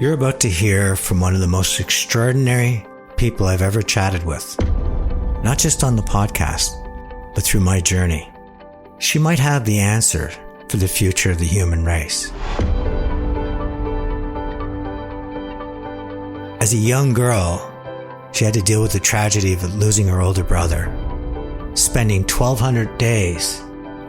You're about to hear from one of the most extraordinary people I've ever chatted with. Not just on the podcast, but through my journey. She might have the answer for the future of the human race. As a young girl, she had to deal with the tragedy of losing her older brother, spending 1,200 days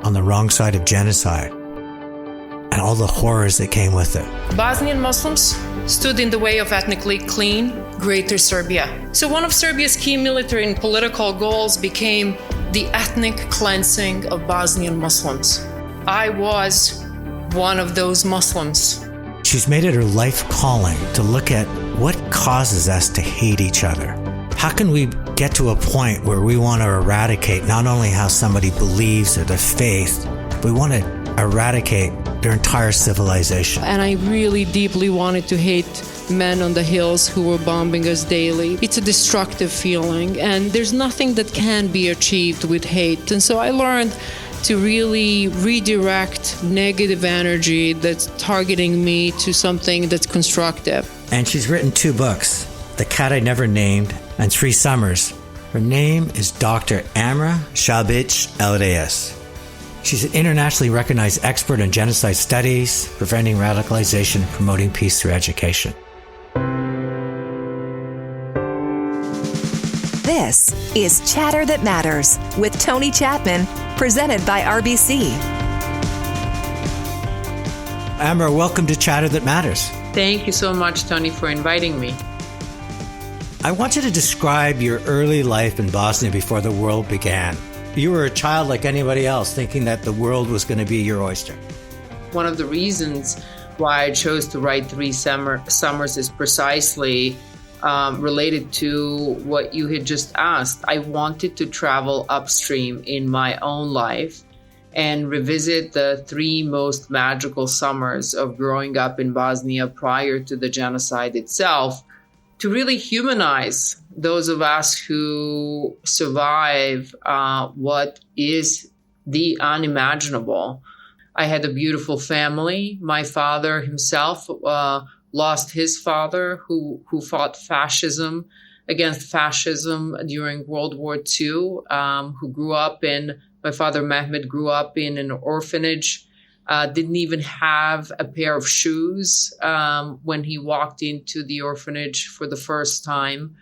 on the wrong side of genocide, and all the horrors that came with it. Bosnian Muslims stood in the way of ethnically clean Greater Serbia. So one of Serbia's key military and political goals became the ethnic cleansing of Bosnian Muslims. I was one of those Muslims. She's made it her life calling to look at what causes us to hate each other. How can we get to a point where we want to eradicate not only how somebody believes or their faith, but we want to eradicate their entire civilization. And I really deeply wanted to hate men on the hills who were bombing us daily. It's a destructive feeling, and there's nothing that can be achieved with hate. And so I learned to really redirect negative energy that's targeting me to something that's constructive. And she's written 2 books, The Cat I Never Named and 3 Summers. Her name is Dr. Amra Sabic-El-Rayess. She's an internationally recognized expert in genocide studies, preventing radicalization, and promoting peace through education. This is Chatter That Matters with Tony Chapman, presented by RBC. Amra, welcome to Chatter That Matters. Thank you so much, Tony, for inviting me. I want you to describe your early life in Bosnia before the world began. You were a child like anybody else, thinking that the world was going to be your oyster. One of the reasons why I chose to write 3 summers is precisely related to what you had just asked. I wanted to travel upstream in my own life and revisit the 3 most magical summers of growing up in Bosnia prior to the genocide itself, to really humanize those of us who survive what is the unimaginable. I had a beautiful family. My father himself lost his father who fought fascism against fascism during World War II, my father Mehmet grew up in an orphanage, didn't even have a pair of shoes when he walked into the orphanage for the first time.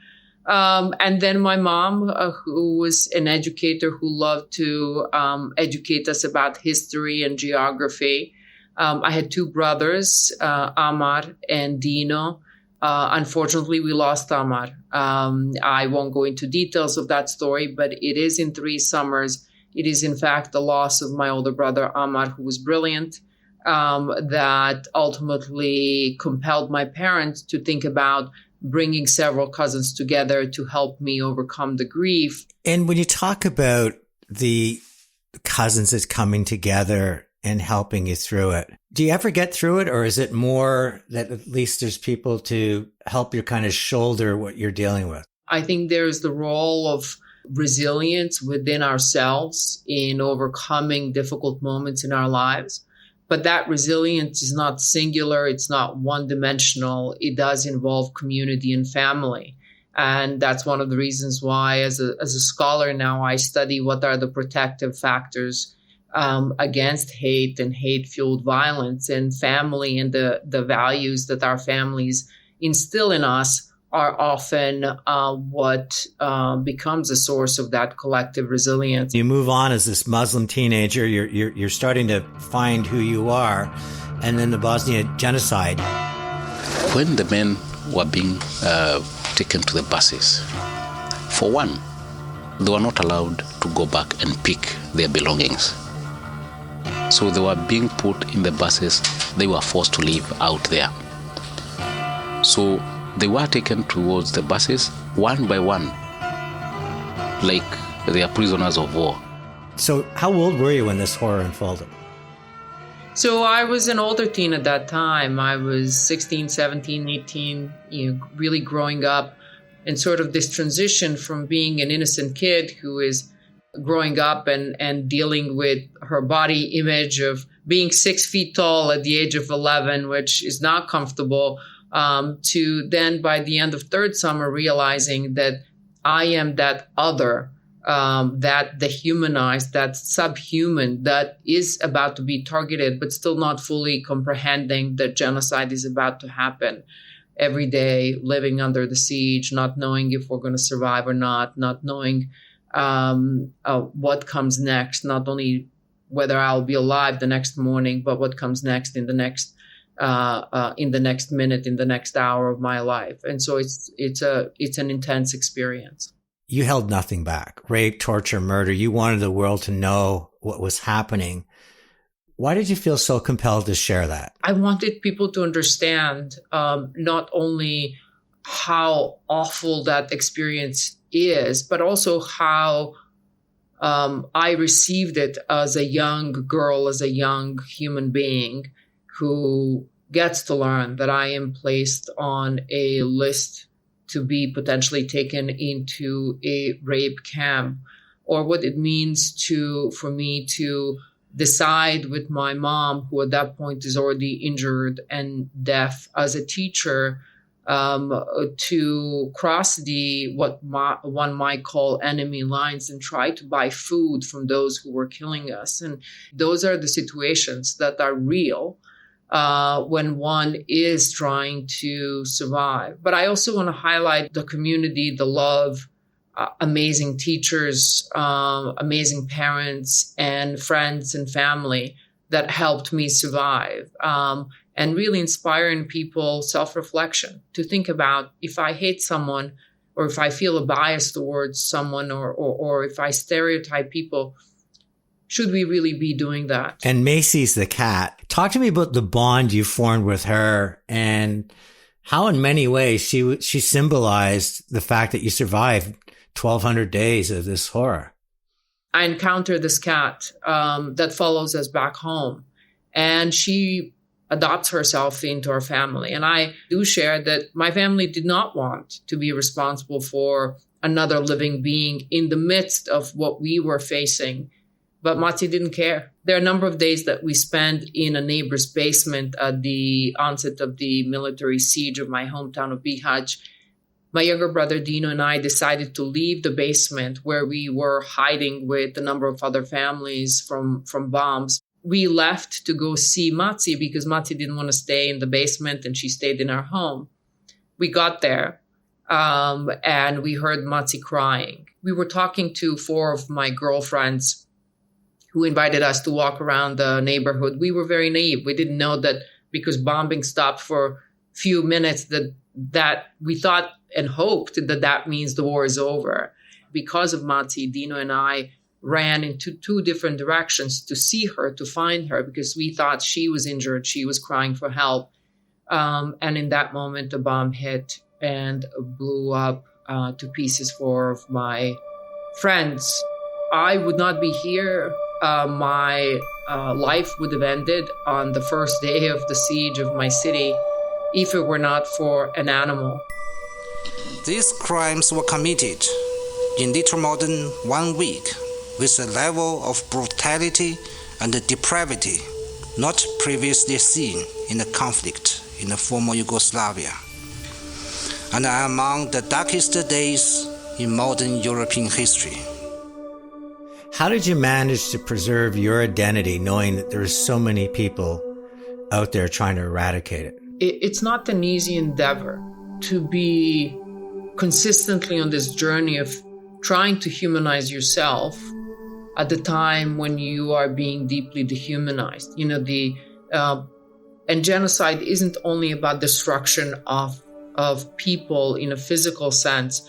And then my mom, who was an educator who loved to educate us about history and geography. I had 2 brothers, Amar and Dino. Unfortunately, we lost Amar. I won't go into details of that story, but it is in 3 summers. It is, in fact, the loss of my older brother, Amar, who was brilliant, that ultimately compelled my parents to think about bringing several cousins together to help me overcome the grief. And when you talk about the cousins that's coming together and helping you through it, do you ever get through it? Or is it more that at least there's people to help you kind of shoulder what you're dealing with? I think there's the role of resilience within ourselves in overcoming difficult moments in our lives. But that resilience is not singular. It's not one-dimensional. It does involve community and family. And that's one of the reasons why, as a scholar now, I study what are the protective factors against hate and hate-fueled violence, and family and the values that our families instill in us are often what becomes a source of that collective resilience. You move on as this Muslim teenager, you're starting to find who you are, and then the Bosnia genocide. When the men were being taken to the buses, for one, they were not allowed to go back and pick their belongings. So they were being put in the buses. They were forced to live out there. So they were taken towards the buses one by one, like they are prisoners of war. So how old were you when this horror unfolded? So I was an older teen at that time. I was 16, 17, 18, really growing up, and sort of this transition from being an innocent kid who is growing up and dealing with her body image of being 6 feet tall at the age of 11, which is not comfortable, to then by the end of third summer realizing that I am that other, that dehumanized, that subhuman, that is about to be targeted, but still not fully comprehending that genocide is about to happen every day, living under the siege, not knowing if we're going to survive or not knowing what comes next, not only whether I'll be alive the next morning, but what comes next in the next minute, in the next hour of my life. And so it's an intense experience. You held nothing back. Rape, torture, murder. You wanted the world to know what was happening. Why did you feel so compelled to share that? I wanted people to understand not only how awful that experience is, but also how I received it as a young girl, as a young human being who gets to learn that I am placed on a list to be potentially taken into a rape camp, or what it means for me to decide with my mom, who at that point is already injured and deaf, as a teacher, to cross one might call enemy lines and try to buy food from those who were killing us. And those are the situations that are real when one is trying to survive. But I also want to highlight the community, the love, amazing teachers, amazing parents and friends and family that helped me survive. And really inspiring people self-reflection to think about, if I hate someone, or if I feel a bias towards someone, or if I stereotype people, should we really be doing that? And Macy's the cat. Talk to me about the bond you formed with her and how in many ways she symbolized the fact that you survived 1,200 days of this horror. I encountered this cat that follows us back home, and she adopts herself into our family. And I do share that my family did not want to be responsible for another living being in the midst of what we were facing. But Mati didn't care. There are a number of days that we spent in a neighbor's basement at the onset of the military siege of my hometown of Bihać. My younger brother Dino and I decided to leave the basement where we were hiding with a number of other families from bombs. We left to go see Matsi because Matsi didn't want to stay in the basement and she stayed in our home. We got there and we heard Matsi crying. We were talking to 4 of my girlfriends who invited us to walk around the neighborhood. We were very naive. We didn't know that because bombing stopped for a few minutes that we thought and hoped that means the war is over. Because of Matsi, Dino and I ran into 2 different directions to see her, to find her, because we thought she was injured. She was crying for help. And in that moment, a bomb hit and blew up to pieces 4 of my friends. I would not be here. My life would have ended on the first day of the siege of my city if it were not for an animal. These crimes were committed in little more than 1 week with a level of brutality and depravity not previously seen in a conflict in the former Yugoslavia, and are among the darkest days in modern European history. How did you manage to preserve your identity knowing that there's so many people out there trying to eradicate it? It's not an easy endeavor to be consistently on this journey of trying to humanize yourself at the time when you are being deeply dehumanized. And genocide isn't only about destruction of people in a physical sense,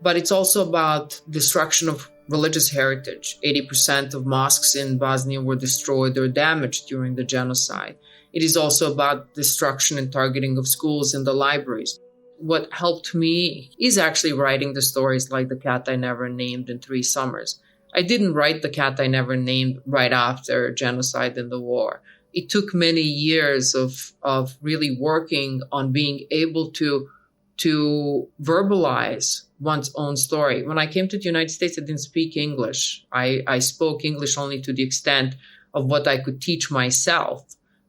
but it's also about destruction of religious heritage. 80% of mosques in Bosnia were destroyed or damaged during the genocide. It is also about destruction and targeting of schools and the libraries. What helped me is actually writing the stories like The Cat I Never Named in 3 Summers. I didn't write The Cat I Never Named right after genocide and the war. It took many years of really working on being able to verbalize one's own story. When I came to the United States, I didn't speak English. I spoke English only to the extent of what I could teach myself.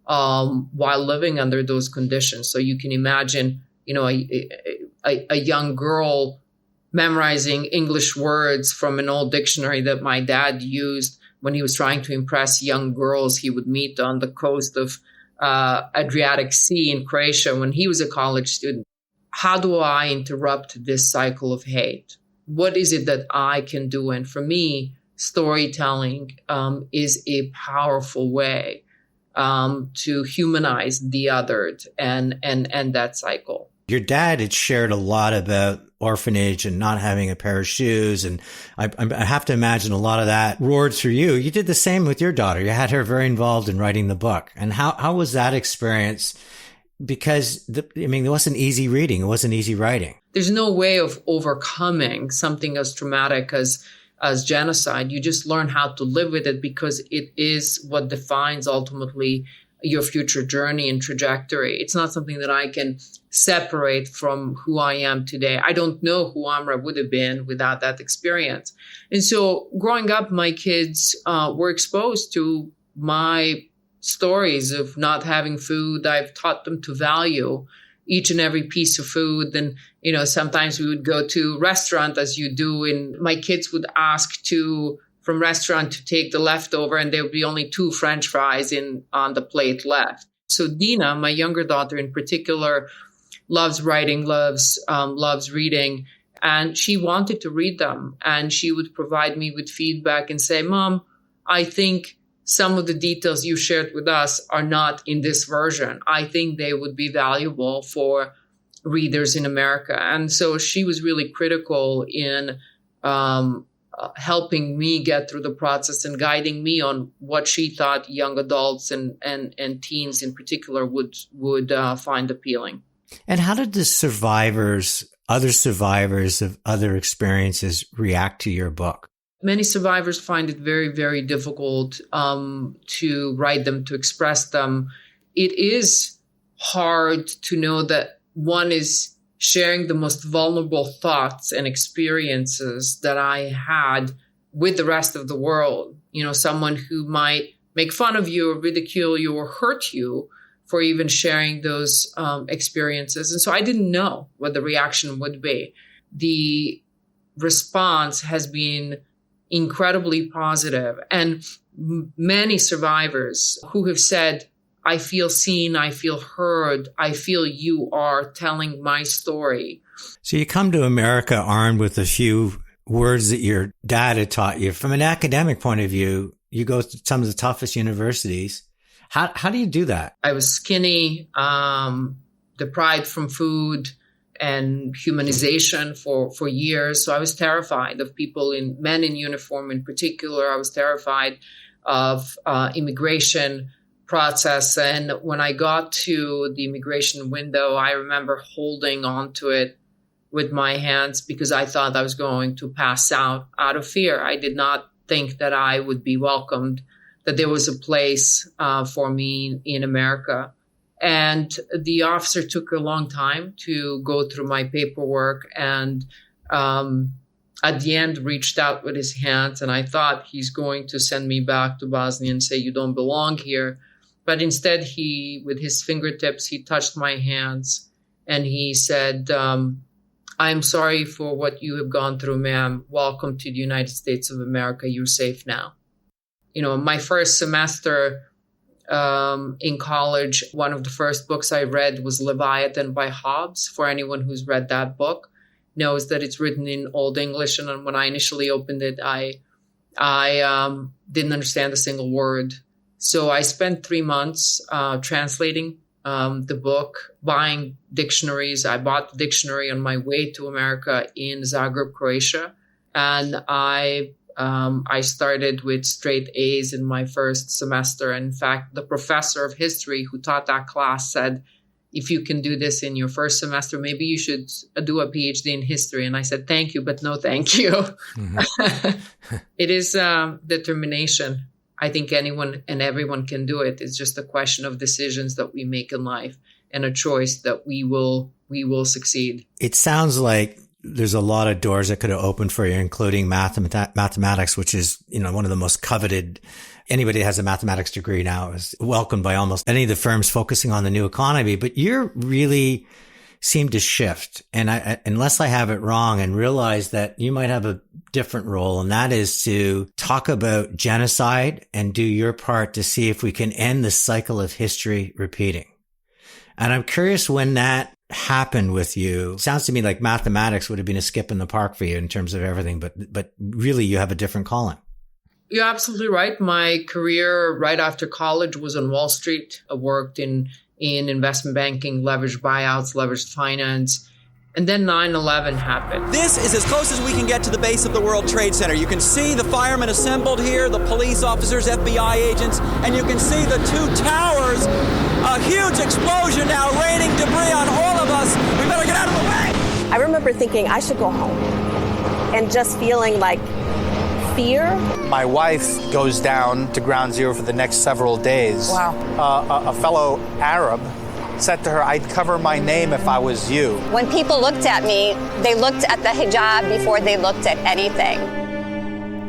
while living under those conditions. So you can imagine, a young girl memorizing English words from an old dictionary that my dad used when he was trying to impress young girls he would meet on the coast of Adriatic Sea in Croatia when he was a college student. How do I interrupt this cycle of hate? What is it that I can do? And for me, storytelling is a powerful way to humanize the othered and end that cycle. Your dad had shared a lot about orphanage and not having a pair of shoes. And I have to imagine a lot of that roared through you. You did the same with your daughter. You had her very involved in writing the book. And how was that experience? Because, it wasn't easy reading. It wasn't easy writing. There's no way of overcoming something as traumatic as genocide. You just learn how to live with it because it is what defines ultimately your future journey and trajectory. It's not something that I can separate from who I am today. I don't know who Amra would have been without that experience. And so growing up, my kids were exposed to my stories of not having food. I've taught them to value each and every piece of food. And, sometimes we would go to restaurant as you do, and my kids would ask from restaurant to take the leftover, and there would be only 2 French fries on the plate left. So Dina, my younger daughter in particular, loves writing, loves reading, and she wanted to read them. And she would provide me with feedback and say, Mom, I think some of the details you shared with us are not in this version. I think they would be valuable for readers in America. And so she was really critical in helping me get through the process and guiding me on what she thought young adults and teens in particular would find appealing. And how did the other survivors of other experiences react to your book? Many survivors find it very, very difficult to write them, to express them. It is hard to know that one is sharing the most vulnerable thoughts and experiences that I had with the rest of the world. Someone who might make fun of you or ridicule you or hurt you for even sharing those experiences. And so I didn't know what the reaction would be. The response has been incredibly positive. And many survivors who have said, I feel seen, I feel heard, I feel you are telling my story. So you come to America armed with a few words that your dad had taught you. From an academic point of view, you go to some of the toughest universities. How do you do that? I was skinny, deprived from food and humanization for years. So I was terrified of men in uniform in particular. I was terrified of immigration process. And when I got to the immigration window, I remember holding onto it with my hands because I thought I was going to pass out of fear. I did not think that I would be welcomed, that there was a place for me in America. And the officer took a long time to go through my paperwork and at the end reached out with his hands. And I thought he's going to send me back to Bosnia and say, you don't belong here. But instead, with his fingertips, he touched my hands and he said, I'm sorry for what you have gone through, ma'am. Welcome to the United States of America. You're safe now. My first semester in college, one of the first books I read was Leviathan by Hobbes. For anyone who's read that book, knows that it's written in Old English. And when I initially opened it, I didn't understand a single word. So I spent 3 months translating the book, buying dictionaries. I bought the dictionary on my way to America in Zagreb, Croatia. And I started with straight A's in my first semester. In fact, the professor of history who taught that class said, if you can do this in your first semester, maybe you should do a PhD in history. And I said, thank you, but no thank you. Mm-hmm. It is determination. I think anyone and everyone can do it. It's just a question of decisions that we make in life and a choice that we will succeed. It sounds like there's a lot of doors that could have opened for you, including mathematics, which is, one of the most coveted Anybody that has a mathematics degree now is welcomed by almost any of the firms focusing on the new economy. But you're really seem to shift. And unless I have it wrong, and realize that you might have a different role, and that is to talk about genocide and do your part to see if we can end the cycle of history repeating. And I'm curious when that happened with you. Sounds to me like mathematics would have been a skip in the park for you in terms of everything, but really you have a different calling. You're absolutely right. My career right after college was on Wall Street. I worked in investment banking, leveraged buyouts, leveraged finance. And then 9/11 happened. This is as close as we can get to the base of the World Trade Center. You can see the firemen assembled here, the police officers, FBI agents, and you can see the two towers. A huge explosion now, raining debris on all of us. We better get out of the way. I remember thinking I should go home and just feeling like fear. My wife goes down to ground zero for the next several days. Wow. A fellow Arab said to her, I'd cover my name if I was you. When people looked at me, they looked at the hijab before they looked at anything.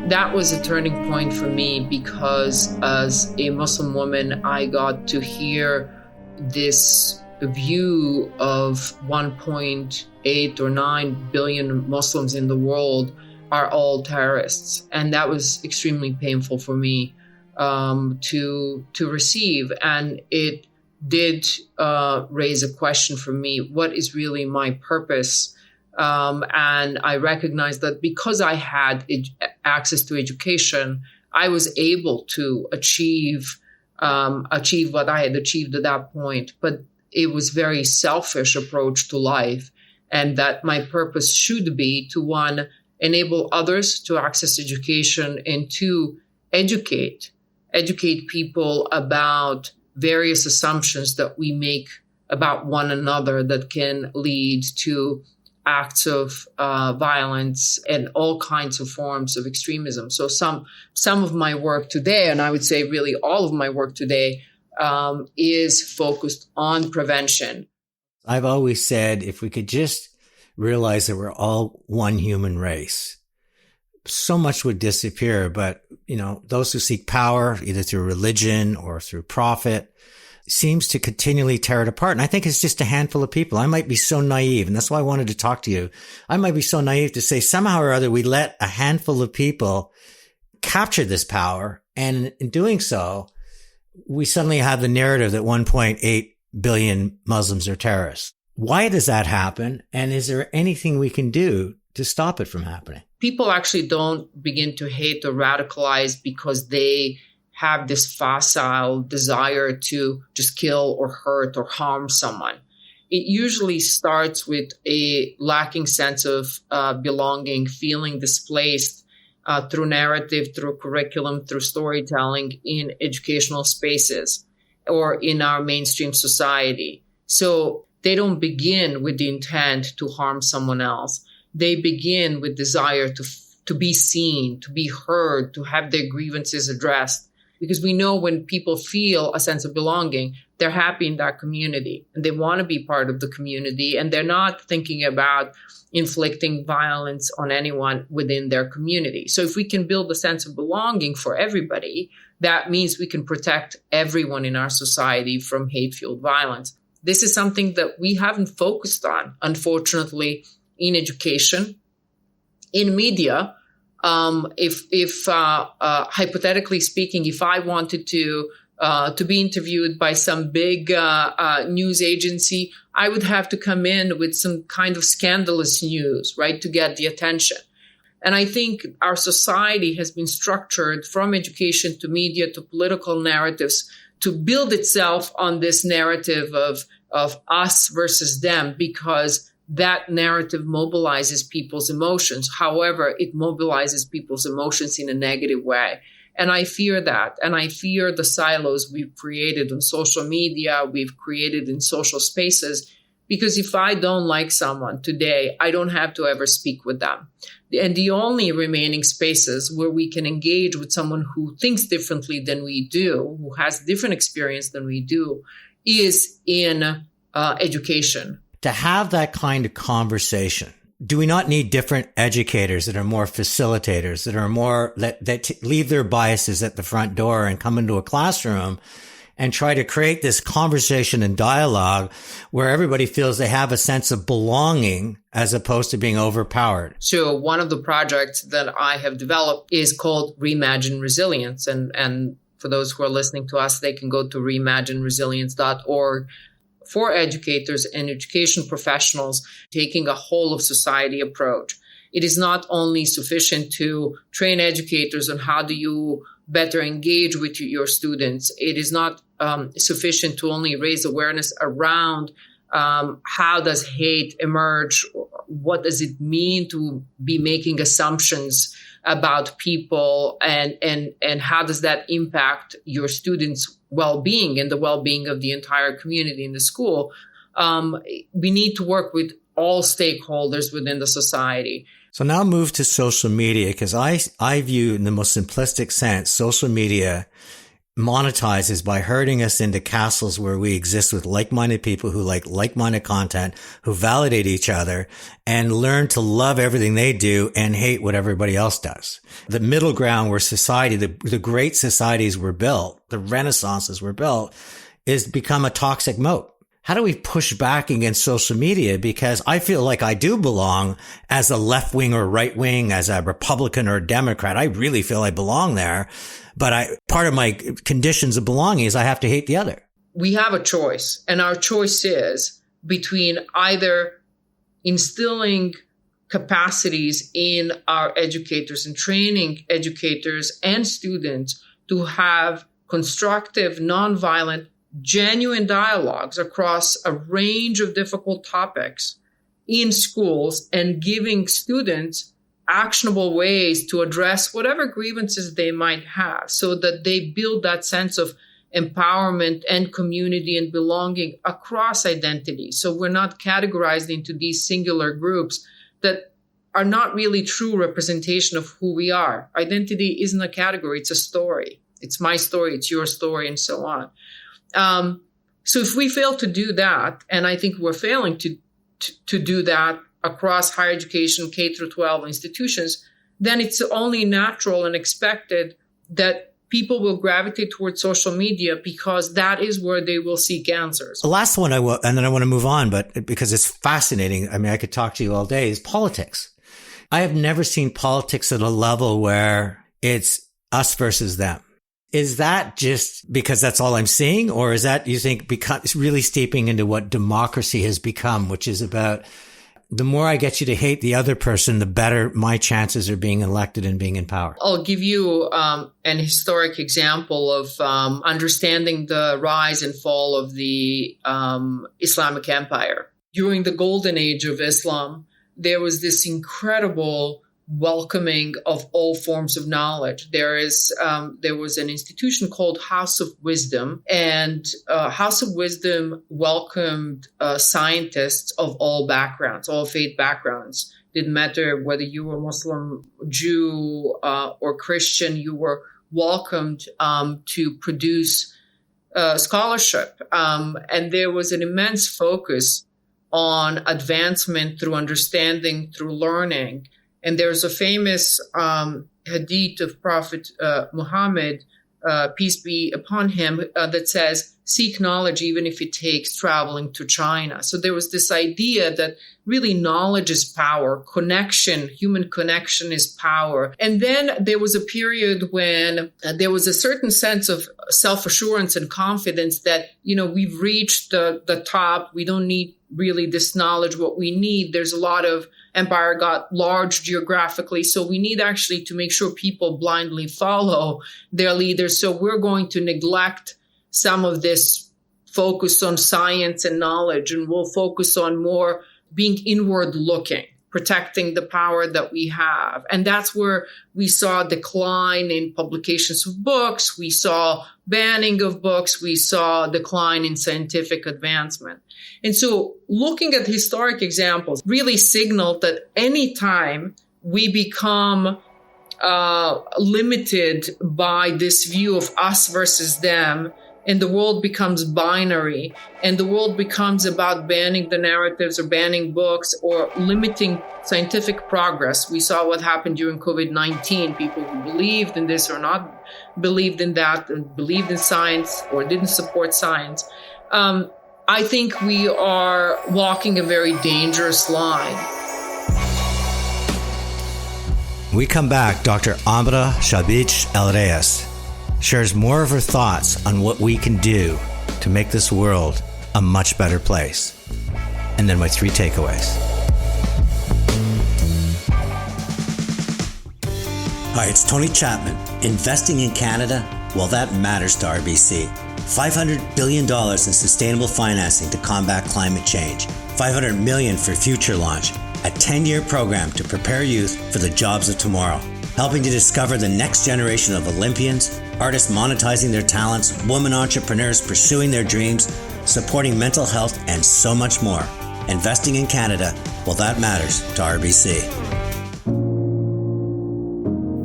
That was a turning point for me because as a Muslim woman, I got to hear this view of 1.8 or 9 billion Muslims in the world are all terrorists. And that was extremely painful for me to receive. And it did raise a question for me, what is really my purpose? And I recognized that because I had access to education, I was able to achieve what I had achieved at that point. But it was very selfish approach to life, and that my purpose should be to, one, enable others to access education, and two, educate people about various assumptions that we make about one another that can lead to acts of violence and all kinds of forms of extremism. So some of my work today, and I would say really all of my work today, is focused on prevention. I've always said if we could just realize that we're all one human race, so much would disappear. But, those who seek power, either through religion or through profit, seems to continually tear it apart. And I think it's just a handful of people. I might be so naive, and that's why I wanted to talk to you. I might be so naive to say somehow or other we let a handful of people capture this power. And in doing so, we suddenly have the narrative that 1.8 billion Muslims are terrorists. Why does that happen? And is there anything we can do to stop it from happening? People actually don't begin to hate or radicalize because they have this facile desire to just kill or hurt or harm someone. It usually starts with a lacking sense of belonging, feeling displaced through narrative, through curriculum, through storytelling in educational spaces or in our mainstream society. So they don't begin with the intent to harm someone else. They begin with desire to be seen, to be heard, to have their grievances addressed. Because we know when people feel a sense of belonging, they're happy in that community and they want to be part of the community, and they're not thinking about inflicting violence on anyone within their community. So if we can build a sense of belonging for everybody, that means we can protect everyone in our society from hate-fueled violence. This is something that we haven't focused on, unfortunately, in education, in media. If hypothetically speaking, if I wanted to be interviewed by some big news agency, I would have to come in with some kind of scandalous news, right, to get the attention. And I think our society has been structured from education to media to political narratives to build itself on this narrative of us versus them, because that narrative mobilizes people's emotions. However, it mobilizes people's emotions in a negative way. And I fear that. And I fear the silos we've created on social media, we've created in social spaces. Because if I don't like someone today, I don't have to ever speak with them. And the only remaining spaces where we can engage with someone who thinks differently than we do, who has different experience than we do, is in education. To have that kind of conversation do we not need different educators that are more facilitators, that are more, that leave their biases at the front door and come into a classroom and try to create this conversation and dialogue where everybody feels they have a sense of belonging as opposed to being overpowered? So one of the projects that I have developed is called Reimagine Resilience. And for those who are listening to us, they can go to reimagineresilience.org for educators and education professionals taking a whole of society approach. It is not only sufficient to train educators on how do you better engage with your students. It is not sufficient to only raise awareness around how does hate emerge? What does it mean to be making assumptions about people, and how does that impact your students' well-being and the well-being of the entire community in the school? We need to work with all stakeholders within the society. So now move to social media, because I view in the most simplistic sense, social media monetizes by herding us into castles where we exist with like-minded people who like like-minded content, who validate each other and learn to love everything they do and hate what everybody else does. The middle ground where society, the great societies were built, the renaissances were built, is become a toxic moat. How do we push back against social media? Because I feel like I do belong as a left wing or right wing, as a Republican or a Democrat. I really feel I belong there. But part of my conditions of belonging is I have to hate the other. We have a choice, and our choice is between either instilling capacities in our educators and training educators and students to have constructive, nonviolent, genuine dialogues across a range of difficult topics in schools and giving students actionable ways to address whatever grievances they might have so that they build that sense of empowerment and community and belonging across identities. So we're not categorized into these singular groups that are not really true representation of who we are. Identity isn't a category, it's a story. It's my story, it's your story, and so on. So if we fail to do that, and I think we're failing to do that across higher education, K through 12 institutions, then it's only natural and expected that people will gravitate towards social media because that is where they will seek answers. The last one and then I want to move on, but because it's fascinating, I mean, I could talk to you all day, is politics. I have never seen politics at a level where it's us versus them. Is that just because that's all I'm seeing? Or is that, you think, it's really steeping into what democracy has become, which is about the more I get you to hate the other person, the better my chances are being elected and being in power? I'll give you an historic example of understanding the rise and fall of the Islamic Empire. During the golden age of Islam, there was this incredible welcoming of all forms of knowledge. There was an institution called House of Wisdom, and House of Wisdom welcomed scientists of all backgrounds, all faith backgrounds. Didn't matter whether you were Muslim, Jew, or Christian, you were welcomed to produce scholarship. And there was an immense focus on advancement through understanding, through learning. And there's a famous hadith of Prophet Muhammad, peace be upon him, that says, seek knowledge even if it takes traveling to China. So there was this idea that really knowledge is power, connection, human connection is power. And then there was a period when there was a certain sense of self-assurance and confidence that, we've reached the top. We don't need really this knowledge. What we need, there's a lot of empire got large geographically. So we need actually to make sure people blindly follow their leaders. So we're going to neglect some of this focus on science and knowledge, and we'll focus on more being inward looking, protecting the power that we have. And that's where we saw a decline in publications of books. We saw banning of books. We saw a decline in scientific advancement. And so looking at historic examples really signaled that any time we become limited by this view of us versus them, and the world becomes binary, and the world becomes about banning the narratives or banning books or limiting scientific progress. We saw what happened during COVID-19. People who believed in this or not believed in that, and believed in science or didn't support science. I think we are walking a very dangerous line. We come back, Dr. Amra Sabic-El-Rayess shares more of her thoughts on what we can do to make this world a much better place. And then my 3 takeaways. Hi, it's Tony Chapman. Investing in Canada, well, that matters to RBC. $500 billion in sustainable financing to combat climate change. $500 million for Future Launch, a 10-year program to prepare youth for the jobs of tomorrow. Helping to discover the next generation of Olympians, artists monetizing their talents, women entrepreneurs pursuing their dreams, supporting mental health, and so much more. Investing in Canada, well, that matters to RBC.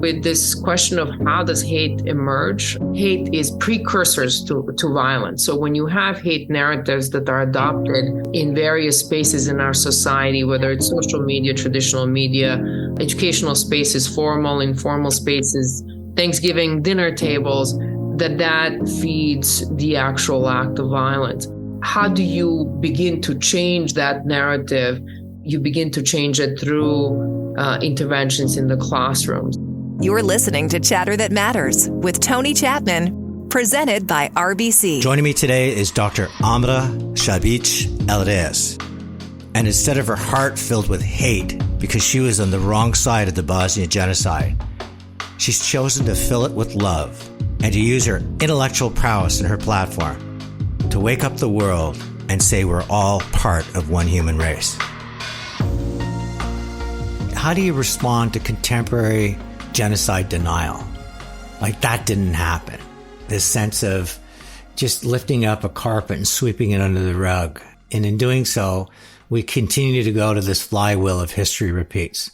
With this question of how does hate emerge, hate is precursors to violence. So when you have hate narratives that are adopted in various spaces in our society, whether it's social media, traditional media, educational spaces, formal, informal spaces, Thanksgiving dinner tables, that feeds the actual act of violence. How do you begin to change that narrative? You begin to change it through interventions in the classrooms. You're listening to Chatter That Matters with Tony Chapman, presented by RBC. Joining me today is Dr. Amra Sabic-El-Rayess. And instead of her heart filled with hate because she was on the wrong side of the Bosnian genocide, she's chosen to fill it with love and to use her intellectual prowess and her platform to wake up the world and say we're all part of one human race. How do you respond to contemporary genocide denial? Like that didn't happen. This sense of just lifting up a carpet and sweeping it under the rug. And in doing so, we continue to go to this flywheel of history repeats.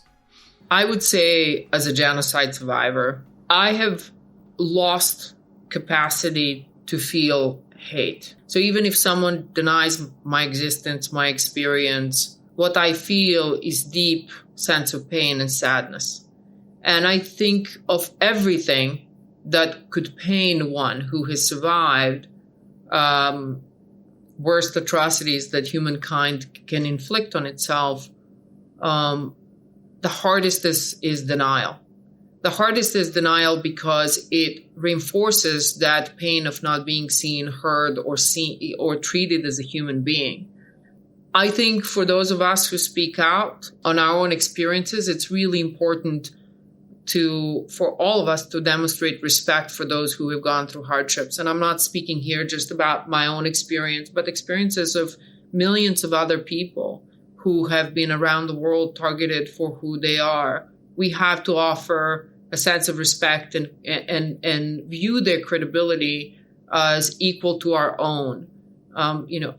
I would say, as a genocide survivor, I have lost capacity to feel hate. So even if someone denies my existence, my experience, what I feel is deep sense of pain and sadness. And I think of everything that could pain one who has survived worst atrocities that humankind can inflict on itself. The hardest is denial. The hardest is denial because it reinforces that pain of not being seen, heard, or treated as a human being. I think for those of us who speak out on our own experiences, it's really important for all of us to demonstrate respect for those who have gone through hardships. And I'm not speaking here just about my own experience, but experiences of millions of other people who have been around the world targeted for who they are. We have to offer a sense of respect and view their credibility as equal to our own.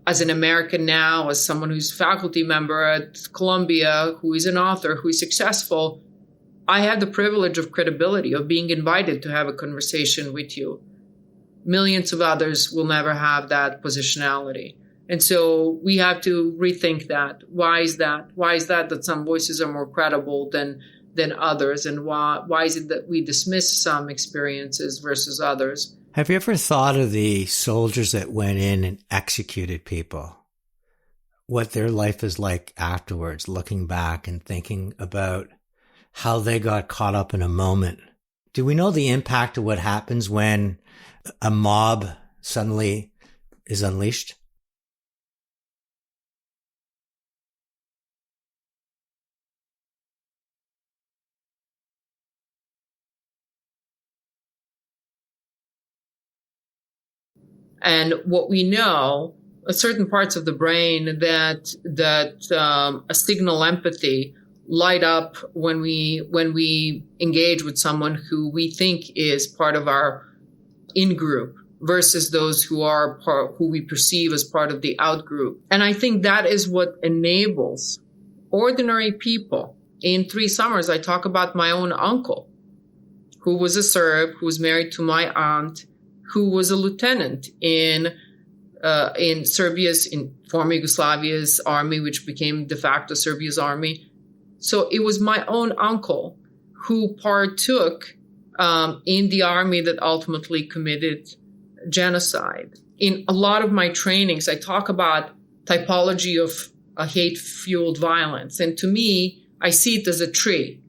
As an American now, as someone who's a faculty member at Columbia, who is an author, who is successful, I have the privilege of credibility, of being invited to have a conversation with you. Millions of others will never have that positionality. And so we have to rethink that. Why is that? Why is that some voices are more credible than others? And why is it that we dismiss some experiences versus others? Have you ever thought of the soldiers that went in and executed people? What their life is like afterwards, looking back and thinking about how they got caught up in a moment. Do we know the impact of what happens when a mob suddenly is unleashed? And what we know, certain parts of the brain that signal empathy light up when we engage with someone who we think is part of our in-group versus those who we perceive as part of the out-group. And I think that is what enables ordinary people. In 3 Summers, I talk about my own uncle, who was a Serb, who was married to my aunt, who was a lieutenant in former Yugoslavia's army, which became de facto Serbia's army. So it was my own uncle who partook in the army that ultimately committed genocide. In a lot of my trainings, I talk about typology of hate-fueled violence. And to me, I see it as a tree.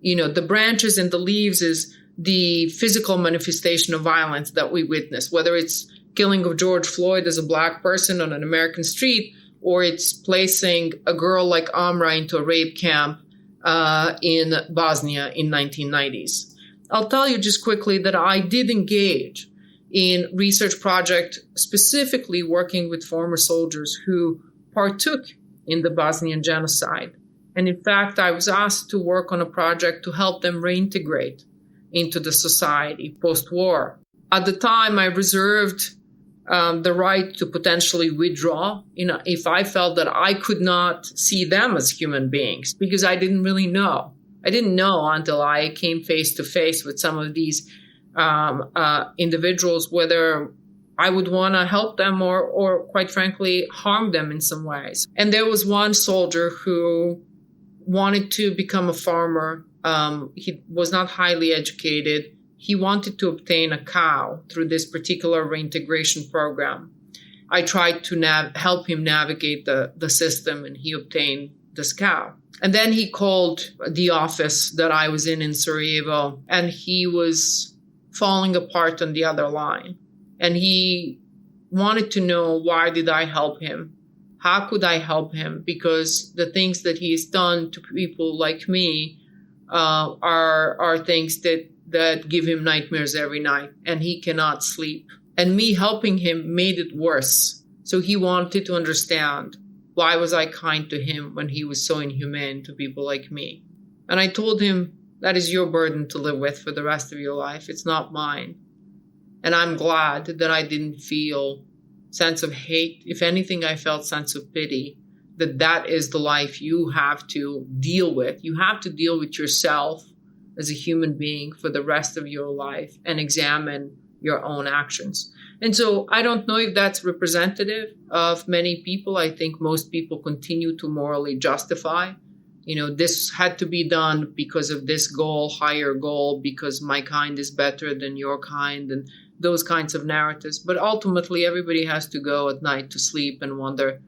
The branches and the leaves is the physical manifestation of violence that we witness, whether it's killing of George Floyd as a black person on an American street, or it's placing a girl like Amra into a rape camp in Bosnia in 1990s. I'll tell you just quickly that I did engage in research project specifically working with former soldiers who partook in the Bosnian genocide. And in fact, I was asked to work on a project to help them reintegrate into the society post-war. At the time, I reserved the right to potentially withdraw, if I felt that I could not see them as human beings, because I didn't really know. I didn't know until I came face to face with some of these individuals, whether I would want to help them or quite frankly, harm them in some ways. And there was one soldier who wanted to become a farmer. He was not highly educated. He wanted to obtain a cow through this particular reintegration program. I tried to help him navigate the system, and he obtained this cow. And then he called the office that I was in Sarajevo, and he was falling apart on the other line. And he wanted to know, why did I help him? How could I help him? Because the things that he's done to people like me are things that give him nightmares every night, and he cannot sleep. And me helping him made it worse. So he wanted to understand, why was I kind to him when he was so inhumane to people like me? And I told him, that is your burden to live with for the rest of your life. It's not mine. And I'm glad that I didn't feel sense of hate. If anything, I felt sense of pity, that is the life you have to deal with. You have to deal with yourself as a human being for the rest of your life and examine your own actions. And so I don't know if that's representative of many people. I think most people continue to morally justify, this had to be done because of this goal, higher goal, because my kind is better than your kind, and those kinds of narratives. But ultimately, everybody has to go at night to sleep and wonder,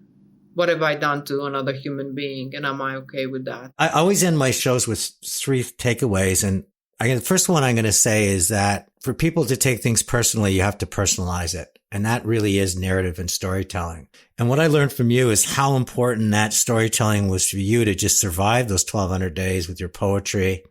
what have I done to another human being? And am I okay with that? I always end my shows with 3 takeaways. And the first one I'm going to say is that for people to take things personally, you have to personalize it. And that really is narrative and storytelling. And what I learned from you is how important that storytelling was for you to just survive those 1,200 days with your poetry.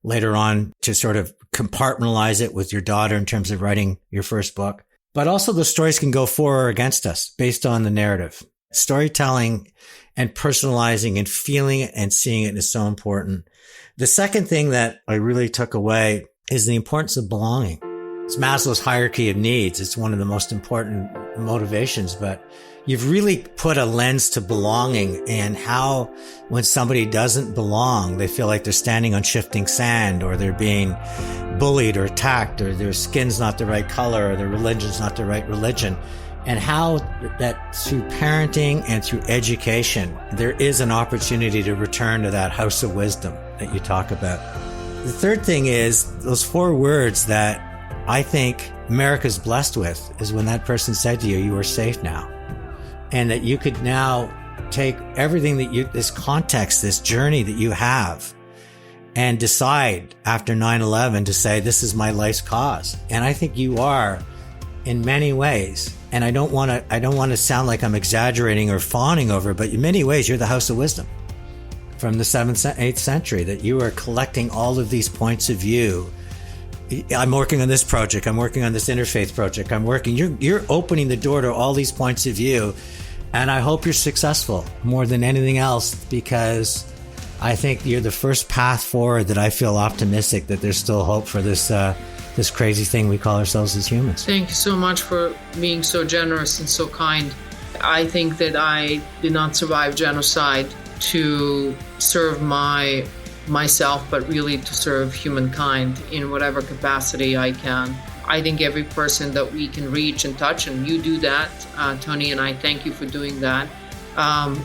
Later on, to sort of compartmentalize it with your daughter in terms of writing your first book. But also the stories can go for or against us based on the narrative. Storytelling and personalizing and feeling it and seeing it is so important. The second thing that I really took away is the importance of belonging. It's Maslow's hierarchy of needs. It's one of the most important motivations, but you've really put a lens to belonging and how when somebody doesn't belong, they feel like they're standing on shifting sand, or they're being bullied or attacked, or their skin's not the right color, or their religion's not the right religion. And how that through parenting and through education, there is an opportunity to return to that house of wisdom that you talk about. The third thing is those 4 words that I think America's blessed with is when that person said to you, you are safe now. And that you could now take everything that this context, this journey that you have, and decide after 9/11 to say, this is my life's cause. And I think you are in many ways. And I don't want to sound like I'm exaggerating or fawning over it, but in many ways, you're the house of wisdom from the 7th, 8th century, that you are collecting all of these points of view. I'm working on this project. I'm working on this interfaith project. You're opening the door to all these points of view. And I hope you're successful more than anything else, because I think you're the first path forward that I feel optimistic that there's still hope for this crazy thing we call ourselves as humans. Thank you so much for being so generous and so kind. I think that I did not survive genocide to serve myself, but really to serve humankind in whatever capacity I can. I think every person that we can reach and touch, and you do that, Tony, and I thank you for doing that,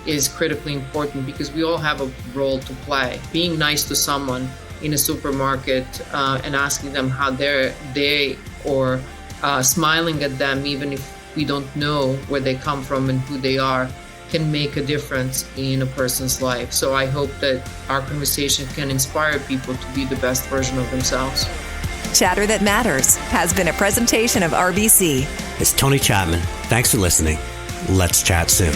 is critically important, because we all have a role to play. Being nice to someone in a supermarket and asking them how or smiling at them, even if we don't know where they come from and who they are, can make a difference in a person's life. So I hope that our conversation can inspire people to be the best version of themselves. Chatter That Matters has been a presentation of RBC. It's Tony Chapman. Thanks for listening. Let's chat soon.